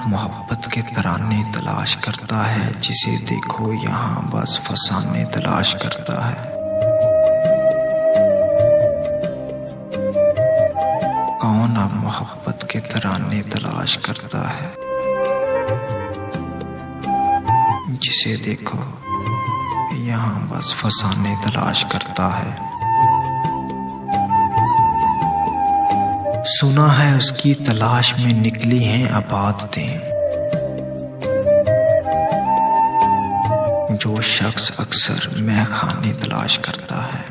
अब मोहब्बत के तराने तलाश करता है, जिसे देखो यहाँ बस फसाने तलाश करता है। कौन अब मोहब्बत के तराने तलाश करता है, जिसे देखो यहाँ बस फसाने तलाश करता है। सुना है उसकी तलाश में निकली हैं आबादतें, जो शख्स अक्सर मैखाने तलाश करता है।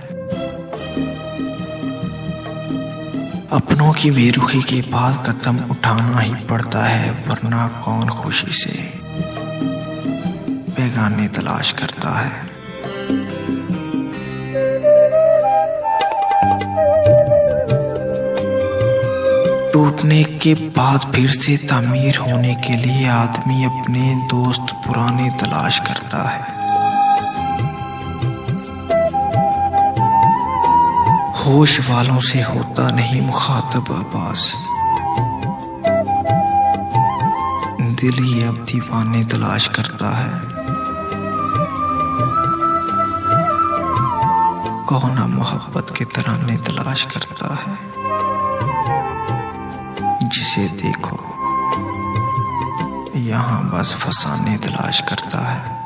अपनों की बेरुखी के बाद कदम उठाना ही पड़ता है, वरना कौन खुशी से बेगाने तलाश करता है। टूटने के बाद फिर से तामीर होने के लिए आदमी अपने दोस्त पुराने तलाश करता है। होश वालों से होता नहीं मुखातब आवाज, दिल ही अब दीवाने तलाश करता है। कौन अब मोहब्बत के तराने तलाश करता है, जिसे देखो यहाँ बस फसाने तलाश करता है।